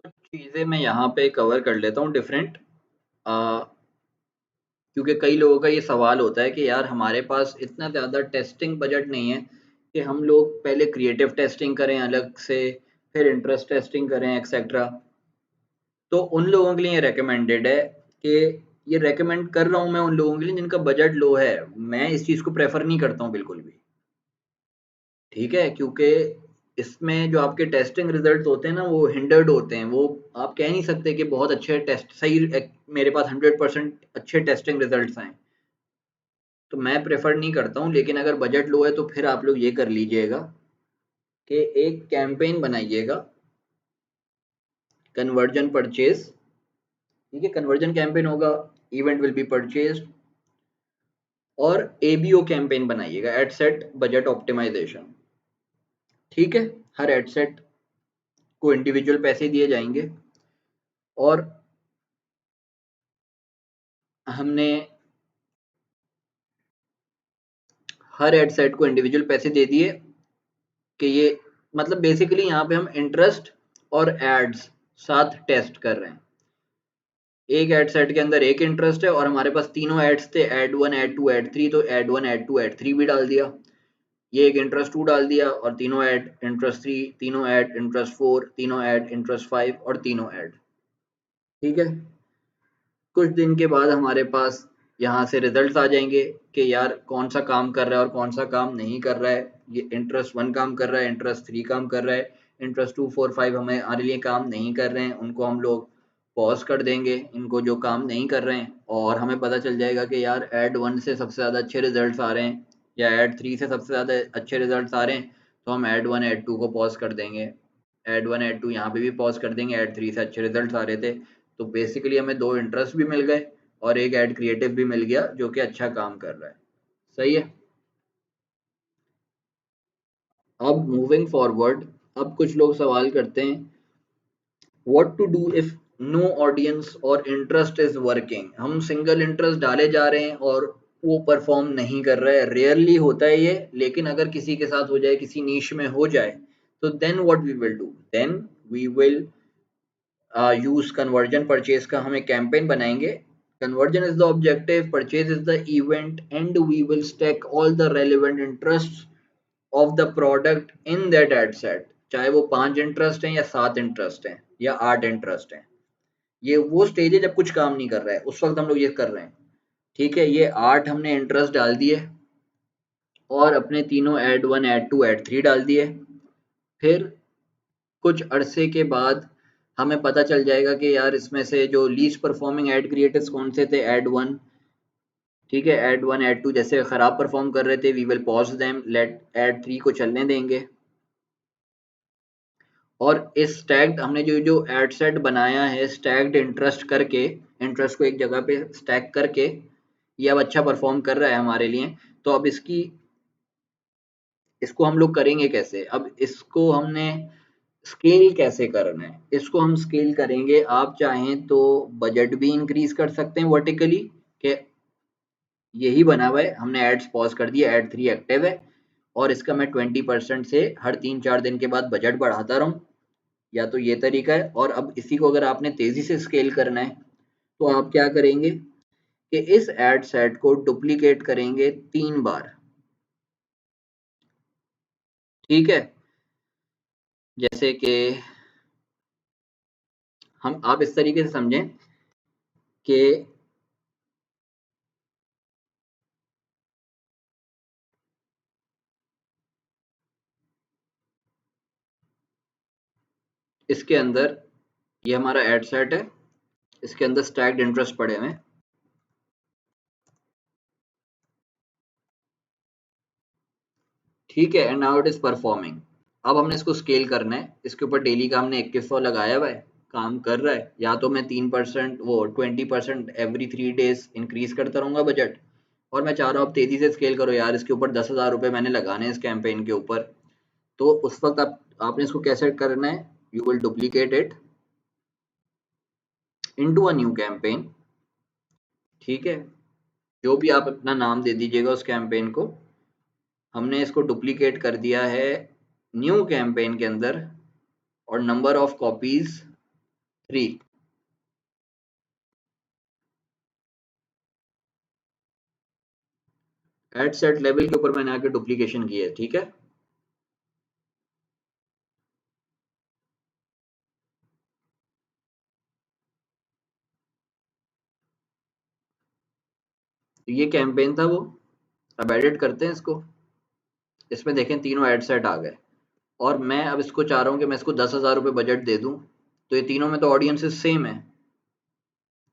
चीज़ें मैं यहाँ पे कवर कर लेता हूँ डिफरेंट, क्योंकि कई लोगों का ये सवाल होता है कि यार हमारे पास इतना ज़्यादा टेस्टिंग बजट नहीं है कि हम लोग पहले क्रिएटिव टेस्टिंग करें अलग से, फिर इंटरेस्ट टेस्टिंग करें एक्सेट्रा। तो उन लोगों के लिए ये रिकमेंडेड है कि ये रिकमेंड कर रहा हूँ मैं उन लोगों के लिए जिनका बजट लो है। मैं इस चीज़ को प्रेफर नहीं करता हूँ बिल्कुल भी, ठीक है, क्योंकि इसमें जो आपके टेस्टिंग रिजल्ट होते हैं ना वो हिंडर्ड होते हैं। वो आप कह नहीं सकते कि बहुत अच्छे टेस्ट सही मेरे पास 100% अच्छे टेस्टिंग रिजल्ट्स आए। तो मैं प्रेफर नहीं करता हूँ, लेकिन अगर बजट लो है तो फिर आप लोग ये कर लीजिएगा कि एक कैंपेन बनाइएगा, कन्वर्जन परचेज। ठीक है, कन्वर्जन कैंपेन होगा, इवेंट विल बी परचेज, और एबीओ कैंपेन बनाइएगा, एड सेट बजट ऑप्टिमाइजेशन। ठीक है, हर एड सेट को इंडिविजुअल पैसे दिए जाएंगे, और हमने हर एड सेट को इंडिविजुअल पैसे दे दिए कि ये मतलब बेसिकली यहाँ पे हम इंटरेस्ट और एड्स साथ टेस्ट कर रहे हैं। एक एड सेट के अंदर एक इंटरेस्ट है और हमारे पास तीनों एड्स थे, एड 1 एड 2 एड 3, तो एड 1 एड 2 एड 3 भी डाल दिया, ये एक इंटरेस्ट 2 डाल दिया, और तीनों ऐड इंटरेस्ट 3, तीनों ऐड इंटरेस्ट 4, तीनों ऐड इंटरेस्ट 5, और तीनों ऐड। ठीक है, कुछ दिन के बाद हमारे पास यहाँ से रिजल्ट्स आ जाएंगे कि यार कौन सा काम कर रहा है और कौन सा काम नहीं कर रहा है। ये इंटरेस्ट 1 काम कर रहा है, इंटरेस्ट 3 काम कर रहा है, इंटरेस्ट 2 4 5 हमारे लिए काम नहीं कर रहे हैं, उनको हम लोग पॉज कर देंगे, इनको जो काम नहीं कर रहे हैं। और हमें पता चल जाएगा कि यार ऐड 1 से सबसे ज़्यादा अच्छे रिजल्ट्स आ रहे हैं, या ऐड 3 से सबसे ज़्यादा अच्छे रिजल्ट्स आ रहे हैं, तो हम ऐड 1 ऐड 2 को पॉज कर देंगे, ऐड 1 ऐड 2 यहाँ पे भी पॉज कर देंगे, ऐड 3 से अच्छे रिजल्ट्स आ रहे थे। तो बेसिकली हमें 2 इंटरेस्ट भी मिल गए और एक ऐड क्रिएटिव भी मिल गया जो कि अच्छा काम कर रहा है। सही है। अब मूविंग फॉरवर्ड, अब कुछ लोग सवाल करते हैं what to do if no audience और इंटरेस्ट इज वर्किंग। हम सिंगल इंटरेस्ट डाले जा रहे हैं और वो परफॉर्म नहीं कर रहा है। रेयरली होता है ये, लेकिन अगर किसी के साथ हो जाए, किसी नीश में हो जाए, तो then what we will do, then we will use conversion purchase का हम एक कैंपेन बनाएंगे। Conversion is the objective, purchase is the event, and we will stack all the relevant interest of the product in that ad set. चाहे वो 5 interest हैं या 7 interest हैं या 8 इंटरेस्ट हैं, ये वो स्टेज है जब कुछ काम नहीं कर रहा है, उस वक्त हम लोग ये कर रहे हैं। ठीक है, ये 8 हमने इंटरेस्ट डाल दिए और अपने तीनों ऐड 1 ऐड 2 ऐड 3 डाल दिए। फिर कुछ अरसे के बाद हमें पता चल जाएगा कि यार इसमें से जो लीस्ट परफॉर्मिंग एड क्रिएटर्स कौन से थे, ऐड 1। ठीक है, ऐड 1 ऐड 2 जैसे खराब परफॉर्म कर रहे थे, we will pause them, let ad 3 को चलने देंगे। और इस स्टैक्ड हमने जो जो एड सेट बनाया है स्टैक्ड इंटरेस्ट करके, इंटरेस्ट को एक जगह पे स्टैक करके, ये अब अच्छा परफॉर्म कर रहा है हमारे लिए। तो अब इसको हम लोग करेंगे कैसे, अब इसको हमने स्केल कैसे करना है, इसको हम स्केल करेंगे। आप चाहें तो बजट भी इंक्रीज कर सकते हैं वर्टिकली, कि यही बना हुआ है, हमने एड्स पॉज कर दिया, एड 3 एक्टिव है और इसका मैं 20% से हर 3-4 दिन के बाद बजट बढ़ाता रहूं, या तो ये तरीका है। और अब इसी को अगर आपने तेजी से स्केल करना है तो आप क्या करेंगे कि इस एड सेट को डुप्लीकेट करेंगे 3 बार। ठीक है, जैसे कि हम आप इस तरीके से समझें कि इसके अंदर ये हमारा एड सेट है, इसके अंदर स्टैक्ड इंटरेस्ट पड़े हुए हैं। ठीक है, and now it is performing. अब हमने इसको स्केल करना है, इसके ऊपर डेली का हमने 2100 लगाया हुआ है, काम कर रहा है। या तो मैं 3% वो 20% एवरी 3 डेज इंक्रीज करता रहूंगा बजट, और मैं चाह रहा हूँ अब तेजी से स्केल करो यार, इसके ऊपर 10,000 रुपये मैंने लगाने हैं इस कैंपेन के ऊपर। तो उस वक्त आपने इसको कैसे करना है, you will duplicate it into a new campaign. ठीक है, जो भी आप अपना नाम दे दीजिएगा उस कैंपेन को। हमने इसको डुप्लीकेट कर दिया है न्यू कैंपेन के अंदर, और number of copies 3। Ad set level के ऊपर मैंने आके डुप्लीकेशन की है, ठीक है। तो ये कैंपेन था वो। अब एडिट करते हैं इसको। इसमें देखें तीनों एड सेट आ गए, और मैं अब इसको चाह रहा हूँ कि मैं इसको 10,000 रुपये बजट दे दूँ। तो ये तीनों में तो ऑडियंसेस सेम है,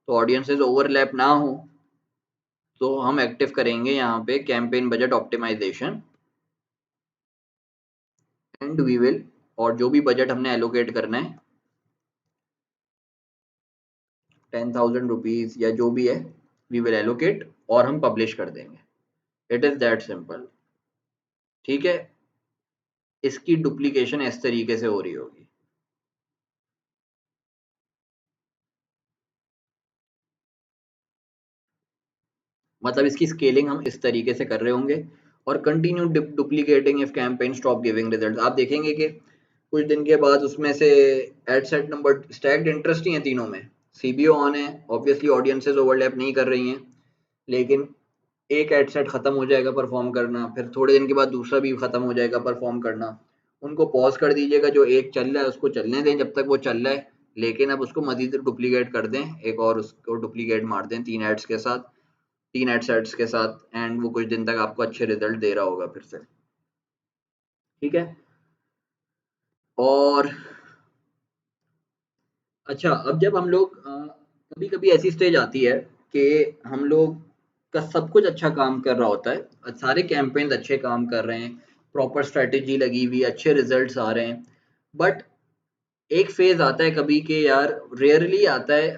तो ऑडियंसेस ओवरलैप ना हो, तो हम एक्टिव करेंगे यहाँ पे campaign budget optimization, and we will, और जो भी बजट हमने एलोकेट करना है 10,000 रुपीज या जो भी है, वी विल एलोकेट और हम पब्लिश कर देंगे। इट इज दैट सिंपल, ठीक है। इसकी डुप्लीकेशन इस तरीके से हो रही होगी। मतलब इसकी स्केलिंग हम इस तरीके से कर रहे होंगे, और continue duplicating if campaign stop giving result. आप देखेंगे कि कुछ दिन के बाद उसमें से ad set number stacked interest ही है तीनों में, सीबीओ ऑन है, ऑब्वियसली ऑडियंसेस ओवरलैप नहीं कर रही हैं, लेकिन एक एड सेट खत्म हो जाएगा परफॉर्म करना, फिर थोड़े दिन के बाद दूसरा भी खत्म हो जाएगा परफॉर्म करना। उनको पॉज कर दीजिएगा, जो एक चल रहा है उसको चलने दें जब तक वो चल रहा है, लेकिन अब उसको मजीद डुप्लीकेट कर दें, एक और उसको डुप्लीकेट मार दें 3 एड्स के साथ, 3 एड सेट्स के साथ, एंड वो कुछ दिन तक आपको अच्छे रिजल्ट दे रहा होगा फिर से, ठीक है। और अच्छा, अब जब हम लोग कभी कभी ऐसी स्टेज आती है कि हम लोग का सब कुछ अच्छा काम कर रहा होता है, सारे कैंपेन्स अच्छे काम कर रहे हैं, प्रॉपर स्ट्रेटेजी लगी हुई, अच्छे रिजल्ट्स आ रहे हैं, बट एक फेज आता है कभी कि यार, रेयरली आता है,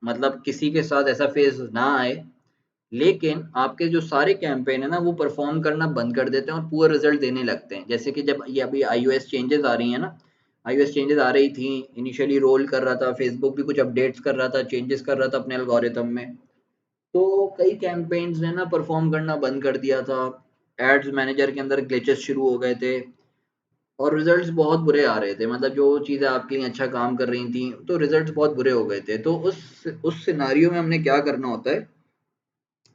मतलब किसी के साथ ऐसा फेज ना आए, लेकिन आपके जो सारे कैंपेन है ना वो परफॉर्म करना बंद कर देते हैं और पुअर रिजल्ट देने लगते हैं। जैसे कि जब ये अभी iOS चेंजेस आ रही हैं ना, iOS चेंजेस आ रही थी, इनिशियली रोल कर रहा था, फेसबुक भी कुछ अपडेट्स कर रहा था, चेंजेस कर रहा था अपने एल्गोरिथम में, तो कई कैंपेन्स ने ना परफॉर्म करना बंद कर दिया था, एड्स मैनेजर के अंदर ग्लिचेस शुरू हो गए थे, और रिजल्ट्स बहुत बुरे आ रहे थे। मतलब जो चीज़ें आपके लिए अच्छा काम कर रही थी, तो रिजल्ट्स बहुत बुरे हो गए थे। तो उस सिनारियो में हमने क्या करना होता है,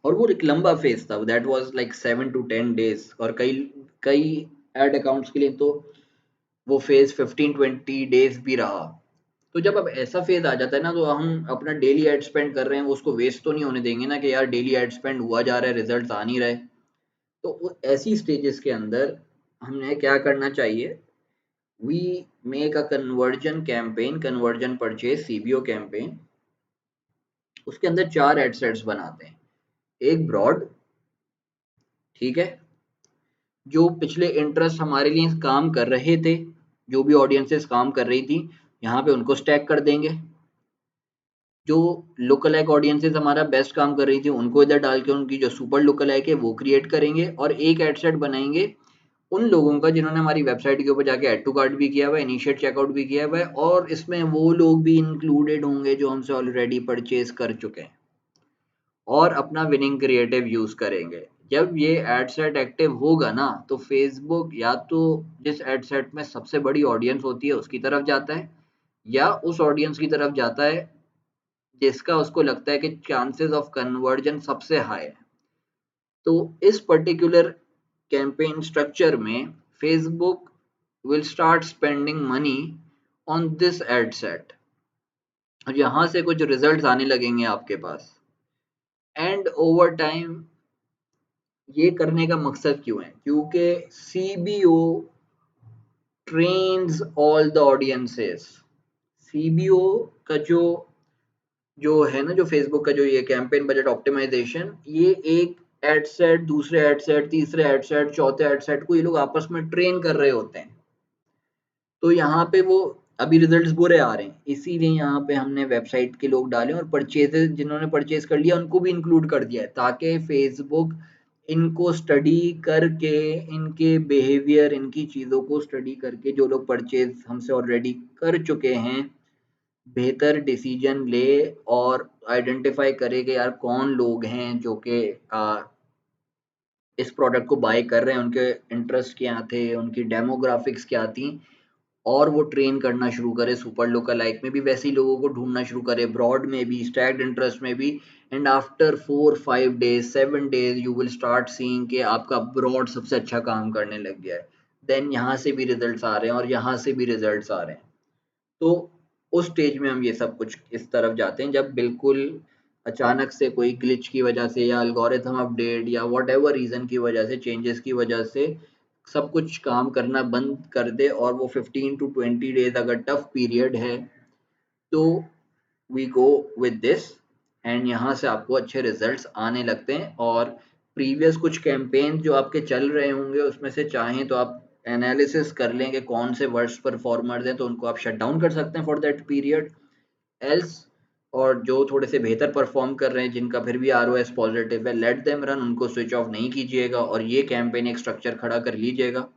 और वो एक लंबा फेज था, that was like 7 to 10 days, और कई कई एड अकाउंट्स के लिए तो वो फेज 15-20 डेज भी रहा। तो जब अब ऐसा फेज आ जाता है ना, तो हम अपना डेली एड स्पेंड कर रहे हैं, उसको वेस्ट तो नहीं होने देंगे ना, कि यार डेली एड स्पेंड हुआ जा रहा है, रिजल्ट आ नहीं रहे। तो ऐसी स्टेजेस के अंदर हमने क्या करना चाहिए, we make a conversion campaign, conversion purchase CBO campaign. उसके अंदर 4 एड सेट्स बनाते हैं। एक ब्रॉड, ठीक है, जो पिछले इंटरेस्ट हमारे लिए काम कर रहे थे, जो भी ऑडियंसेस काम कर रही थी, यहाँ पे उनको स्टैक कर देंगे। जो लुक अलाइक ऑडियंसेस हमारा बेस्ट काम कर रही थी, उनको इधर डाल के उनकी जो सुपर लुक अलाइक है वो क्रिएट करेंगे, और एक एड सेट बनाएंगे उन लोगों का जिन्होंने हमारी वेबसाइट के ऊपर जाके ऐड टू कार्ट भी किया हुआ है, इनिशिएट चेकआउट भी किया हुआ है, और इसमें वो लोग भी इंक्लूडेड होंगे जो हमसे ऑलरेडी परचेज कर चुके हैं, और अपना विनिंग क्रिएटिव यूज करेंगे। जब ये एड सेट एक्टिव होगा ना, तो फेसबुक या तो जिस एड सेट में सबसे बड़ी ऑडियंस होती है उसकी तरफ जाता है, या उस ऑडियंस की तरफ जाता है जिसका उसको लगता है कि चांसेस ऑफ कन्वर्जन सबसे हाई है। तो इस पर्टिकुलर कैंपेन स्ट्रक्चर में Facebook will start spending money on this ad set, और यहाँ से कुछ रिजल्ट्स आने लगेंगे आपके पास। एंड ओवर टाइम ये करने का मकसद क्यों है, क्योंकि CBO trains all the audiences. CBO का जो है ना, जो फेसबुक का जो ये कैंपेन बजट ऑप्टिमाइजेशन, ये एक एड सेट, दूसरे एड सेट, तीसरे एड सेट, चौथे एड सेट को ये लोग आपस में ट्रेन कर रहे होते हैं। तो यहाँ पे वो अभी रिजल्ट्स बुरे आ रहे हैं, इसीलिए यहाँ पे हमने वेबसाइट के लोग डाले, और परचेजेस जिन्होंने परचेज कर लिया उनको भी इंक्लूड कर दिया है, ताकि फेसबुक इनको स्टडी करके, इनके बिहेवियर, इनकी चीज़ों को स्टडी करके, जो लोग परचेज हमसे ऑलरेडी कर चुके हैं, बेहतर डिसीजन ले, और आइडेंटिफाई करे कि यार कौन लोग हैं जो कि इस प्रोडक्ट को बाय कर रहे हैं, उनके इंटरेस्ट क्या थे, उनकी डेमोग्राफिक्स क्या थी, और वो ट्रेन करना शुरू करे सुपर लोकल लाइक में भी, वैसे ही लोगों को ढूंढना शुरू करे, ब्रॉड में भी, स्टैग्ड इंटरेस्ट में भी। And after 4-5 days 7 days you will start seeing कि आपका ब्रॉड सबसे अच्छा काम करने लग गया है। देन यहाँ से भी रिजल्ट्स आ रहे हैं और यहाँ से भी रिजल्ट्स आ रहे हैं। तो उस स्टेज में हम ये सब कुछ इस तरफ जाते हैं जब बिल्कुल अचानक से कोई ग्लिच की वजह से या एल्गोरिथम अपडेट या वट एवर रीज़न की वजह से, चेंजेस की वजह से सब कुछ काम करना बंद कर दे, और वो 15 to 20 days अगर टफ पीरियड है तो we go with this, and यहाँ से आपको अच्छे रिजल्ट्स आने लगते हैं। और प्रीवियस कुछ कैंपेन जो आपके चल रहे होंगे उसमें से चाहें तो आप एनालिसिस कर लें कि कौन से वर्स्ट परफॉर्मर्स हैं, तो उनको आप शट डाउन कर सकते हैं फॉर दैट पीरियड एल्स। और जो थोड़े से बेहतर परफॉर्म कर रहे हैं जिनका फिर भी ROS पॉजिटिव है, लेट देम रन, उनको स्विच ऑफ नहीं कीजिएगा और ये कैंपेन एक स्ट्रक्चर खड़ा कर लीजिएगा,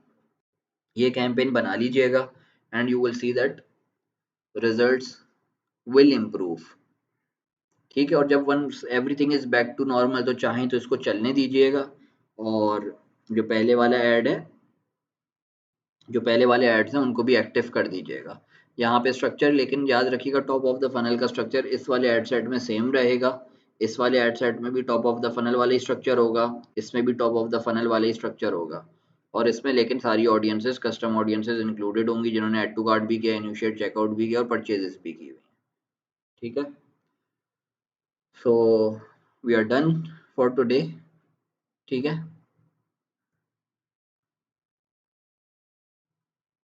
ये कैंपेन बना लीजिएगा, and you will see that results will improve. ठीक है, और जब once everything is back to normal तो चाहें तो इसको चलने दीजिएगा। और जो पहले वाला ऐड है, जो पहले वाले एड्स हैं उनको भी एक्टिव कर दीजिएगा। यहाँ पे स्ट्रक्चर लेकिन याद रखिएगा, टॉप ऑफ द फनल का स्ट्रक्चर इस वाले एड सेट में सेम रहेगा, इस वाले एड सेट में भी टॉप ऑफ द फनल वाला ही स्ट्रक्चर होगा, इसमें भी टॉप ऑफ द फनल वाला ही स्ट्रक्चर होगा। और इसमें लेकिन सारी ऑडियंसेस, कस्टम ऑडियंसेस इंक्लूडेड होंगी जिन्होंने एड टू कार्ट भी किया, इनिशिएट चेकआउट भी किया और परचेजेस भी की हुई। ठीक है, so we are done for today. ठीक है।